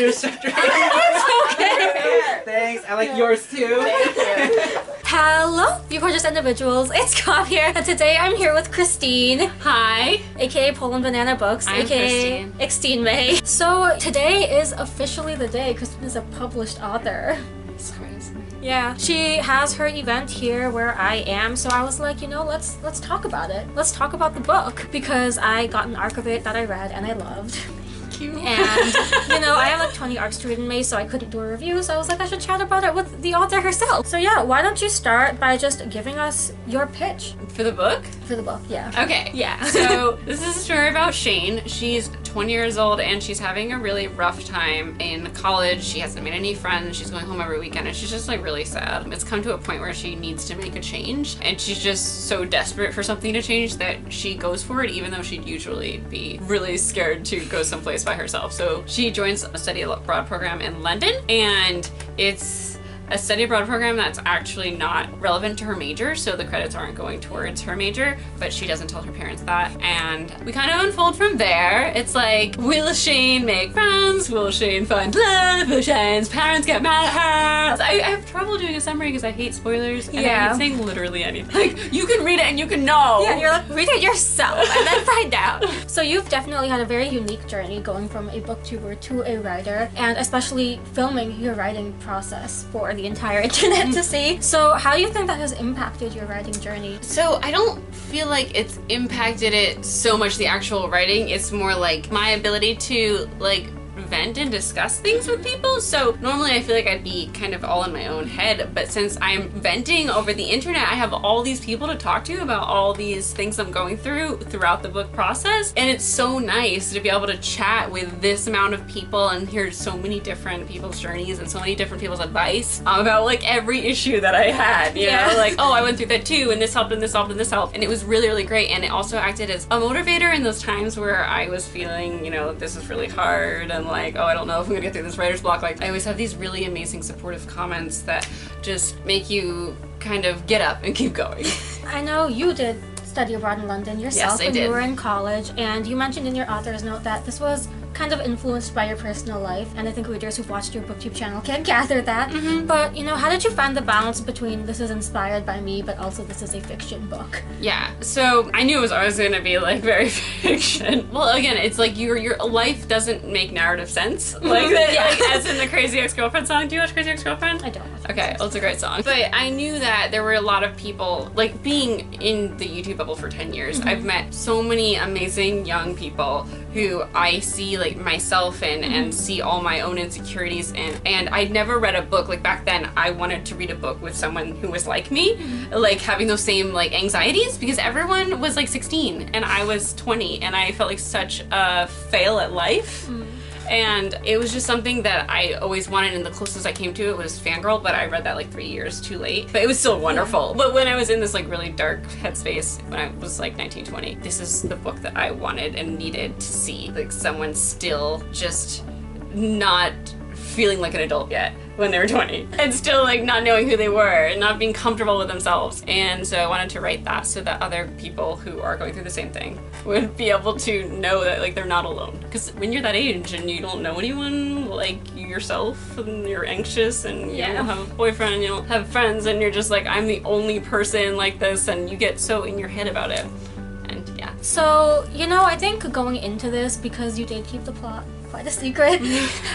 introduce after. It's okay. Thanks. I like yours too. Thank you. Hello, you gorgeous individuals. It's Cobb here, and today I'm here with Christine. Hi. AKA Poland Banana Books. I'm AKA Christine. Extine May. So today is officially the day Christine is a published author. Yeah, she has her event here where I am, so I was like, you know, let's talk about it. Let's talk about the book, because I got an arc of it that I read and I loved. Thank you. And, you know, I have like 20 arcs to read in May, so I couldn't do a review, so I was like, I should chat about it with the author herself. So yeah, why don't you start by just giving us your pitch For the book? for the book, yeah. Okay. Yeah. So this is a story about Shane. She's 20 years old and she's having a really rough time in college. She hasn't made any friends. She's going home every weekend and she's just like really sad. It's come to a point where she needs to make a change and she's just so desperate for something to change that she goes for it, even though she'd usually be really scared to go someplace by herself. So she joins a study abroad program in London, and it's a study abroad program that's actually not relevant to her major, so the credits aren't going towards her major, but she doesn't tell her parents that. And we kind of unfold from there. It's like, will Shane make friends? Will Shane find love? Will Shane's parents get mad at her? I have trouble doing a summary because I hate spoilers, and I Yeah. hate saying literally anything. Like, you can read it and you can know. Yeah, you're like, read it yourself and then find out. So you've definitely had a very unique journey going from a booktuber to a writer, and especially filming your writing process for the entire internet to see. So how do you think that has impacted your writing journey? So I don't feel like it's impacted it so much, the actual writing. It's more like my ability to like vent and discuss things with people. So normally I feel like I'd be kind of all in my own head, but since I'm venting over the internet, I have all these people to talk to about all these things I'm going throughout the book process, and it's so nice to be able to chat with this amount of people and hear so many different people's journeys and so many different people's advice about like every issue that I had, you know, like, oh, I went through that too, and this helped and this helped and this helped, and it was really, really great. And it also acted as a motivator in those times where I was feeling, you know, this is really hard and like, oh, I don't know if I'm gonna get through this writer's block. Like, I always have these really amazing supportive comments that just make you kind of get up and keep going. I know you did study abroad in London yourself Yes, I when did. you were in college, and you mentioned in your author's note that this was kind of influenced by your personal life, and I think readers who've watched your booktube channel can gather that. But, you know, how did you find the balance between this is inspired by me, but also this is a fiction book? Yeah, so I knew it was always going to be like very fiction. Well, again, it's like your life doesn't make narrative sense. Like, like as in the Crazy Ex-Girlfriend song. Do you watch Crazy Ex-Girlfriend? I don't. Okay, well, it's a great song. But I knew that there were a lot of people, like being in the YouTube bubble for 10 years, I've met so many amazing young people who I see like myself in and see all my own insecurities in. And I'd never read a book, like back then I wanted to read a book with someone who was like me, like having those same like anxieties, because everyone was like 16 and I was 20 and I felt like such a fail at life. And it was just something that I always wanted, and the closest I came to it was Fangirl, but I read that like 3 years too late. But it was still wonderful. But when I was in this like really dark headspace, when I was like 19, 20, this is the book that I wanted and needed to see. Like someone still just not feeling like an adult yet when they were 20, and still like not knowing who they were and not being comfortable with themselves. And so I wanted to write that so that other people who are going through the same thing would be able to know that like they're not alone. Because when you're that age and you don't know anyone like yourself, and you're anxious and you don't have a boyfriend and you don't have friends, and you're just like, I'm the only person like this, and you get so in your head about it. And yeah. So, you know, I think going into this, because you did keep the plot quite a secret,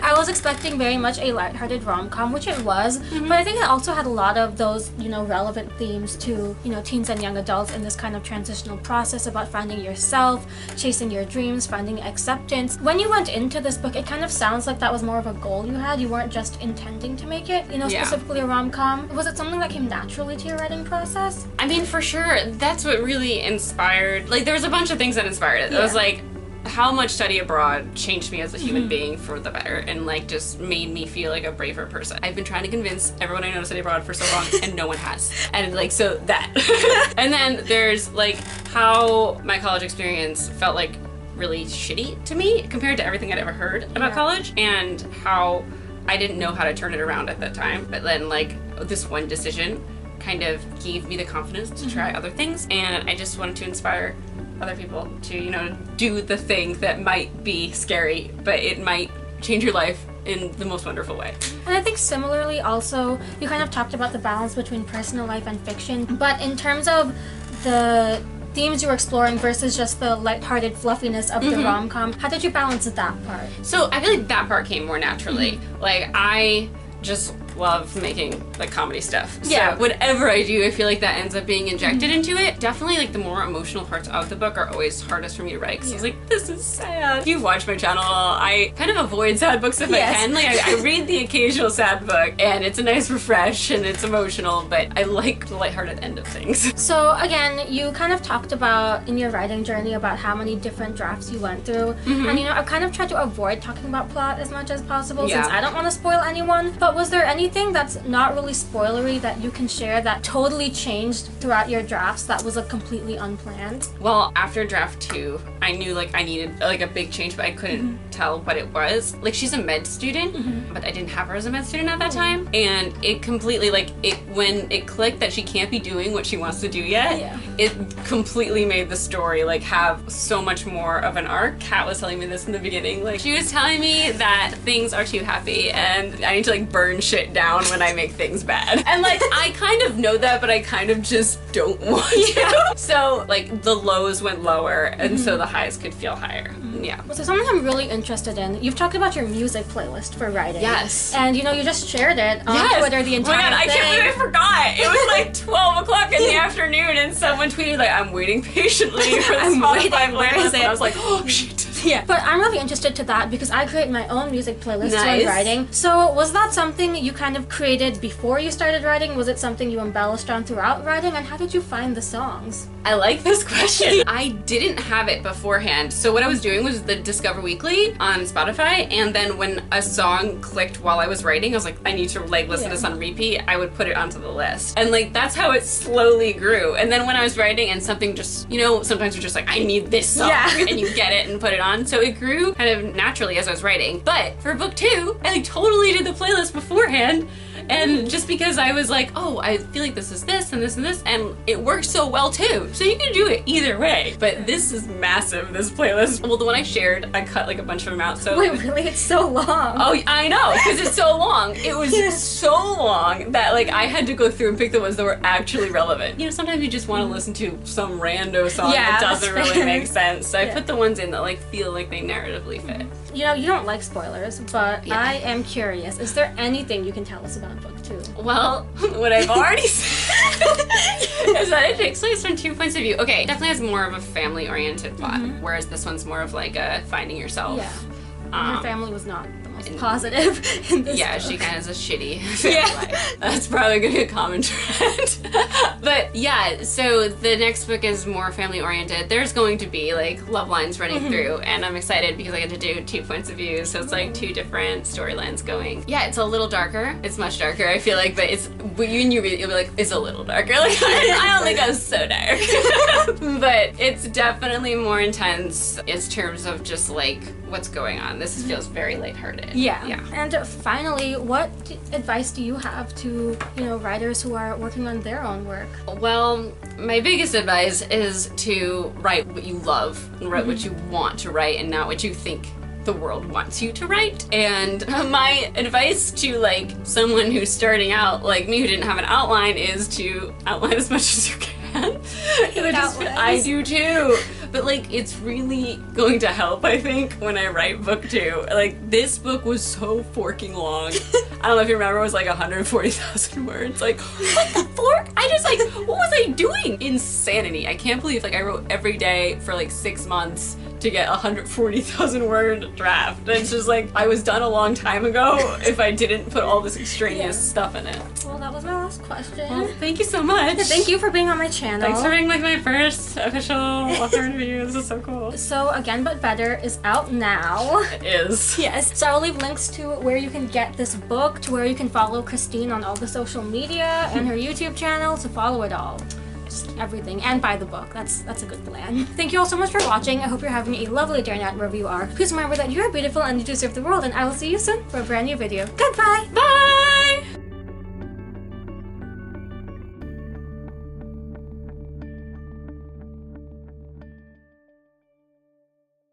I was expecting very much a lighthearted rom-com, which it was, but I think it also had a lot of those, you know, relevant themes to, you know, teens and young adults in this kind of transitional process about finding yourself, chasing your dreams, finding acceptance. When you went into this book, it kind of sounds like that was more of a goal you had. You weren't just intending to make it, you know, specifically a rom-com. Was it something that came naturally to your writing process? I mean, for sure, that's what really inspired, like there was a bunch of things that inspired it. It was like, how much study abroad changed me as a human being for the better, and like just made me feel like a braver person. I've been trying to convince everyone I know to study abroad for so long and no one has. And like, so that. And then there's like how my college experience felt like really shitty to me compared to everything I'd ever heard about college, and how I didn't know how to turn it around at that time. But then like this one decision kind of gave me the confidence to try other things, and I just wanted to inspire other people to, you know, do the thing that might be scary, but it might change your life in the most wonderful way. And I think similarly also, you kind of talked about the balance between personal life and fiction, but in terms of the themes you were exploring versus just the lighthearted fluffiness of the rom-com, how did you balance that part? So I feel like that part came more naturally. Like, I just love making like comedy stuff. Yeah. So whatever I do, I feel like that ends up being injected into it. Definitely like the more emotional parts of the book are always hardest for me to write because I was like, this is sad. If you've watched my channel, I kind of avoid sad books if I can. Like I read the occasional sad book and it's a nice refresh and it's emotional, but I like the lighthearted end of things. So again, you kind of talked about in your writing journey about how many different drafts you went through. And you know, I've kind of tried to avoid talking about plot as much as possible since I don't want to spoil anyone. But was there anything that's not really spoilery that you can share that totally changed throughout your drafts that was like completely unplanned? Well, after draft 2, I knew like I needed like a big change, but I couldn't tell what it was. Like she's a med student, but I didn't have her as a med student at that time. And it completely like when it clicked that she can't be doing what she wants to do yet, it completely made the story like have so much more of an arc. Kat was telling me this in the beginning. Like she was telling me that things are too happy and I need to like burn shit down when I make things bad. And like I kind of know that, but I kind of just don't want to. So like the lows went lower and so the highs could feel higher. Yeah. So something I'm really interested in, you've talked about your music playlist for writing. Yes. And you know, you just shared it on Twitter the entire thing. I can't believe I forgot. It was like 12 o'clock in the afternoon and someone tweeted like, I'm waiting patiently for the Spotify playlist. And I was like, oh shit. Yeah, but I'm really interested to that because I create my own music playlist when writing. So was that something you kind of created before you started writing? Was it something you embellished on throughout writing? And how did you find the songs? I like this question. I didn't have it beforehand. So what I was doing was the Discover Weekly on Spotify, and then when a song clicked while I was writing, I was like, I need to like listen to this on repeat. I would put it onto the list. And like that's how it slowly grew. And then when I was writing and something just, you know, sometimes you're just like, I need this song and you get it and put it on. So it grew kind of naturally as I was writing. But for book 2, I like totally did the playlist beforehand. And just because I was like, oh, I feel like this is this and this and this, and it works so well too. So you can do it either way. But this is massive, this playlist. Well, the one I shared, I cut like a bunch of them out. So wait, really? It's so long. Oh, I know, because it's so long. It was so long that like I had to go through and pick the ones that were actually relevant. You know, sometimes you just want to listen to some rando song that doesn't really make sense. So I put the ones in that like feel like they narratively fit. You know, you don't like spoilers, but I am curious. Is there anything you can tell us about book 2? Well, what I've already said is that it takes place from 2 points of view. Okay, it definitely has more of a family-oriented plot, whereas this one's more of like a finding yourself. Yeah. Her family was not the most positive in this book. She kind of has a shitty family life. That's probably going to be a common trend. But yeah, so the next book is more family oriented. There's going to be like love lines running through, and I'm excited because I get to do 2 points of view, so it's like 2 different storylines going. Yeah, it's a little darker. It's much darker, I feel like, but it's, when you read it, you'll be like, it's a little darker. Like, I don't think I was so dark. But it's definitely more intense in terms of just like what's going on. This feels very lighthearted. Yeah. And finally, what advice do you have to, you know, writers who are working on their own work? Well, my biggest advice is to write what you love and write what you want to write and not what you think the world wants you to write. And my advice to like someone who's starting out like me who didn't have an outline is to outline as much as you can. I do too. But like it's really going to help, I think, when I write book 2. Like this book was so forking long. I don't know if you remember, it was like 140,000 words. Like what the fork? I just like, what was I doing? Insanity. I can't believe like I wrote every day for like 6 months to get a 140,000 word draft. And it's just like, I was done a long time ago if I didn't put all this extraneous stuff in it. Well, that was my last question. Well, thank you so much. Thank you for being on my channel. Thanks for being like my first official author interview. This is so cool. So Again But Better is out now. It is. Yes. So I'll leave links to where you can get this book, to where you can follow Christine on all the social media and her YouTube channel, to follow it all. Everything, and buy the book. That's a good plan. Thank you all so much for watching. I hope you're having a lovely day night wherever you are. Please remember that you are beautiful and you deserve the world, and I will see you soon for a brand new video. Goodbye! Bye!